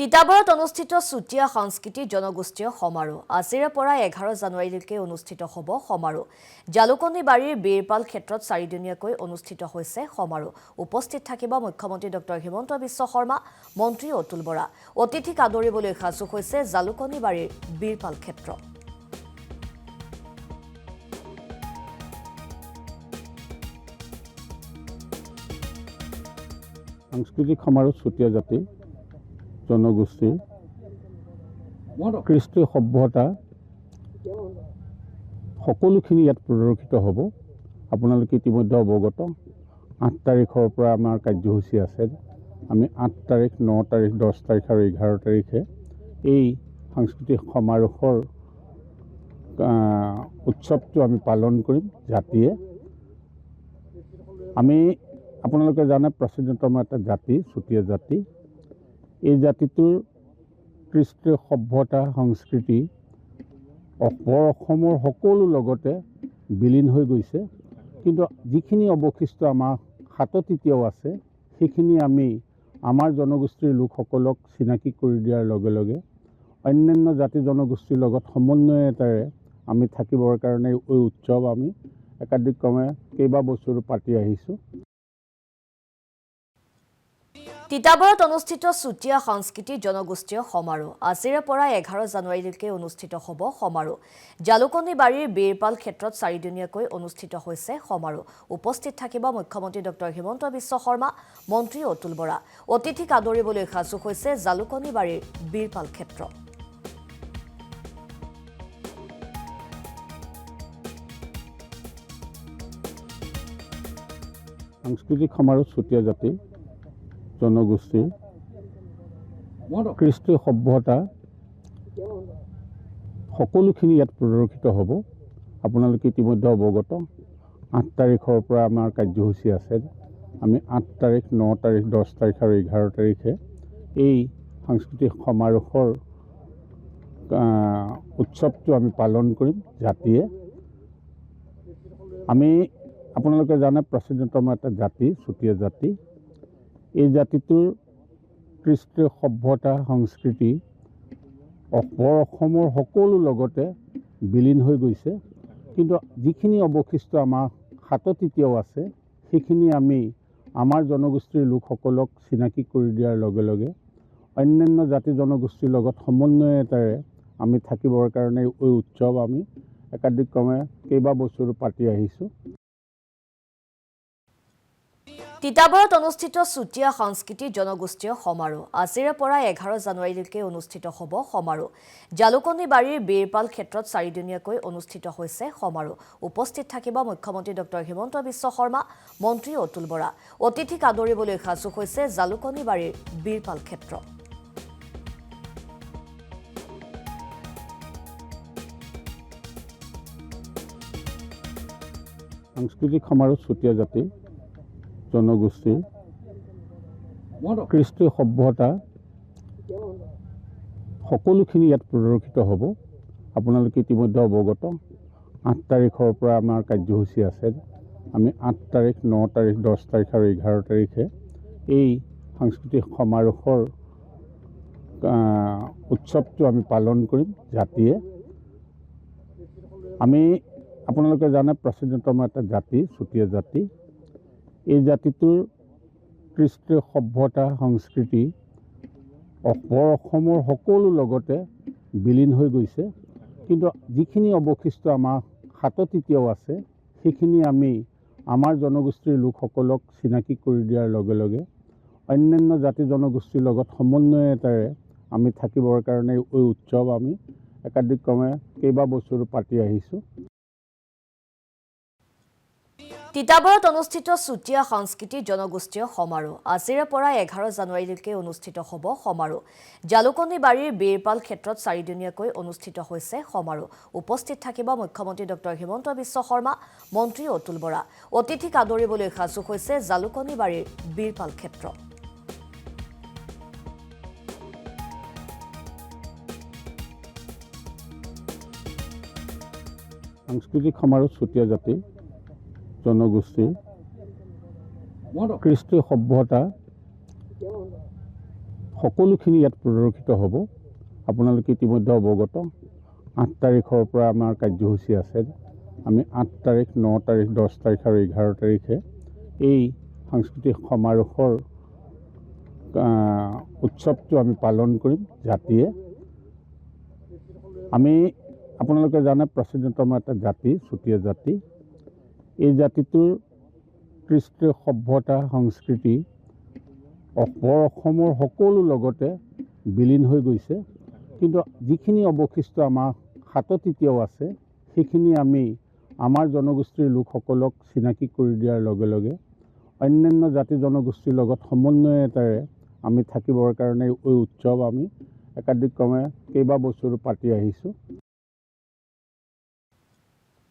তিতাবৰত অনুষ্ঠিত চুতীয়া সাংস্কৃতিক জনগোষ্ঠীয় সমাৰোহ আজিৰে পৰা 11 জানুৱাৰীলৈকে অনুষ্ঠিত হ'ব সমাৰোহ জালুকনী বাৰীৰ বীৰপাল ক্ষেত্ৰত চাৰিদিনীয়াকৈ অনুষ্ঠিত হৈছে সমাৰোহ উপস্থিত থাকিব মুখ্যমন্ত্ৰী ডক্টৰ হিমন্ত বিশ্ব শৰ্মা মন্ত্ৰী অতুল বৰা অতিথিক আদৰিবলৈ সাজু হৈছে জালুকনী বাৰীৰ বীৰপাল ক্ষেত্ৰ সাংস্কৃতিক সমাৰোহ চুতীয়া জাতি জনগোষ্ঠী কৃষ্টি সভ্যতা সকলোখিনি ইয়াত প্ৰদৰ্শিত হ'ব আপোনালোকে ইতিমধ্যে অৱগত 8 তাৰিখৰ পৰা আমাৰ কাৰ্যসূচী আছে আমি 8 তাৰিখ 9 তাৰিখ 10 তাৰিখ আৰু 11 তাৰিখে এই সাংস্কৃতিক সমাৰোহৰ উৎসৱটো আমি পালন কৰিম জাতিয়ে আমি আপোনালোকে জানে প্ৰাচীনতম এটা জাতি চুতীয়া জাতি এই জাতিটোৰ কৃষ্টি সভ্যতা সংস্কৃতি অসমৰ সকলো লগতে বিলীন হৈ গৈছে কিন্তু যিখিনি অৱশিষ্ট আমাৰ হাতত এতিয়াও আছে সেইখিনি আমি আমাৰ জনগোষ্ঠীৰ লোকসকলক চিনাকি কৰি দিয়াৰ লগে লগে অন্যান্য জাতি জনগোষ্ঠীৰ লগত সমন্বয়তাৰে আমি থাকিবৰ কাৰণে এই উৎসৱ আমি একাধিক্ৰমে কেইবা বছৰো পাতি আহিছোঁ তিতাবৰত অনুষ্ঠিত চুতীয়া সাংস্কৃতিক জনগোষ্ঠীয় সমাৰোহ আজিৰে পৰা 11 জানুৱাৰীলৈকে অনুষ্ঠিত হ'ব সমাৰোহ জালুকনী বাৰীৰ বীৰপাল ক্ষেত্ৰত চাৰিদিনীয়াকৈ অনুষ্ঠিত হৈছে সমাৰোহ উপস্থিত থাকিব মুখ্যমন্ত্ৰী ডক্টৰ হিমন্ত বিশ্ব শৰ্মা মন্ত্ৰী অতুল বৰা অতিথিক আদৰিবলৈ সাজু হৈছে জালুকনী বাৰীৰ বীৰপাল ক্ষেত্ৰ সাংস্কৃতিক সমাৰোহ চুতীয়া জাতি জনগোষ্ঠী কৃষ্টি সভ্যতা সকলোখিনি ইয়াত প্ৰদৰ্শিত হ'ব আপোনালোকে ইতিমধ্যে অৱগত 8 তাৰিখৰ পৰা আমাৰ কাৰ্যসূচী আছে আমি 8 তাৰিখ 9 তাৰিখ 10 তাৰিখ আৰু 11 তাৰিখে এই সাংস্কৃতিক সমাৰোহৰ উৎসৱটো আমি পালন কৰিম জাতিয়ে আমি আপোনালোকে জানে প্ৰাচীনতম এটা জাতি চুতীয়া জাতি এই জাতিটোৰ কৃষ্টি সভ্যতা সংস্কৃতি অসমৰ সকলো লগতে বিলীন হৈ গৈছে কিন্তু যিখিনি অৱশিষ্ট আমাৰ হাতত এতিয়াও আছে সেইখিনি আমি আমাৰ জনগোষ্ঠীৰ লোকসকলক চিনাকি কৰি দিয়াৰ লগে লগে অন্যান্য জাতি জনগোষ্ঠীৰ লগত সমন্বয়তাৰে আমি থাকিবৰ কাৰণে এই উৎসৱ আমি একাধিক্ৰমে কেইবা বছৰো পাতি আহিছোঁ তিতাবৰত অনুষ্ঠিত চুতীয়া সাংস্কৃতিক জনগোষ্ঠীয় সমাৰোহ আজিৰে পৰা 11 জানুৱাৰীলৈকে অনুষ্ঠিত হ'ব সমাৰোহ জালুকনী বাৰীৰ বীৰপাল ক্ষেত্ৰত চাৰিদিনীয়াকৈ অনুষ্ঠিত হৈছে সমাৰোহ উপস্থিত থাকিব মুখ্যমন্ত্ৰী ডক্টৰ হিমন্ত বিশ্ব শৰ্মা মন্ত্ৰী অতুল বৰা অতিথিক আদৰিবলৈ সাজু হৈছে জালুকনী বাৰীৰ বীৰপাল ক্ষেত্ৰ সাংস্কৃতিক সমাৰোহ চুতীয়া জাতি জনগোষ্ঠী কৃষ্টি সভ্যতা সকলোখিনি ইয়াত প্ৰদৰ্শিত হ'ব আপোনালোকে ইতিমধ্যে অৱগত 8 তাৰিখৰ পৰা আমাৰ কাৰ্যসূচী আছে আমি 8 তাৰিখ 9 তাৰিখ 10 তাৰিখ আৰু 11 তাৰিখে এই সাংস্কৃতিক সমাৰোহৰ উৎসৱটো আমি পালন কৰিম জাতিয়ে আমি আপোনালোকে জানে প্ৰাচীনতম এটা জাতি চুতীয়া জাতি এই জাতিটোৰ কৃষ্টি সভ্যতা সংস্কৃতি অসমৰ সকলো লগতে বিলীন হৈ গৈছে কিন্তু যিখিনি অৱশিষ্ট আমাৰ হাতত এতিয়াও আছে সেইখিনি আমি আমাৰ জনগোষ্ঠীৰ লোকসকলক চিনাকি কৰি দিয়াৰ লগে লগে অন্যান্য জাতি জনগোষ্ঠীৰ লগত সমন্বয়তাৰে আমি থাকিবৰ কাৰণে এই উৎসৱ আমি একাধিক্ৰমে কেইবা বছৰো পাতি আহিছোঁ তিতাবৰত অনুষ্ঠিত চুতীয়া সাংস্কৃতিক জনগোষ্ঠীয় সমাৰোহ আজিৰে পৰা 11 জানুৱাৰীলৈকে অনুষ্ঠিত হ'ব সমাৰোহ জালুকনী বাৰীৰ বীৰপাল ক্ষেত্ৰত চাৰিদিনীয়াকৈ অনুষ্ঠিত হৈছে সমাৰোহ উপস্থিত থাকিব মুখ্যমন্ত্ৰী ডক্টৰ হিমন্ত বিশ্ব শৰ্মা মন্ত্ৰী অতুল বৰা অতিথিক আদৰিবলৈ সাজু হৈছে জালুকনী বাৰীৰ বীৰপাল ক্ষেত্ৰ সাংস্কৃতিক সমাৰোহ চুতীয়া জাতি জনগোষ্ঠী কৃষ্টি সভ্যতা সকলোখিনি ইয়াত প্ৰদৰ্শিত হ'ব। আপোনালোকে ইতিমধ্যে অৱগত 8 তাৰিখৰ পৰা আমাৰ কাৰ্যসূচী আছে। আমি 8 তাৰিখ, 9 তাৰিখ, 10 তাৰিখ আৰু 11 তাৰিখে এই সাংস্কৃতিক সমাৰোহৰ উৎসৱটো আমি পালন কৰিম জাতিয়ে। আমি আপোনালোকে জানে প্ৰাচীনতম এটা জাতি, চুতীয়া জাতি। এই জাতিটোৰ কৃষ্টি, সভ্যতা, সংস্কৃতি অসমৰ সকলো লগতে বিলীন হৈ গৈছে। কিন্তু যিখিনি অৱশিষ্ট আমাৰ হাতত এতিয়াও আছে, সেইখিনি আমি আমাৰ জনগোষ্ঠীৰ লোকসকলক চিনাকি কৰি দিয়াৰ লগে লগে অন্যান্য জাতি জনগোষ্ঠীৰ লগত সমন্বয়তাৰে আমি থাকিবৰ কাৰণে এই উৎসৱ আমি একাধিক্ৰমে কেইবা বছৰো পাতি আহিছোঁ।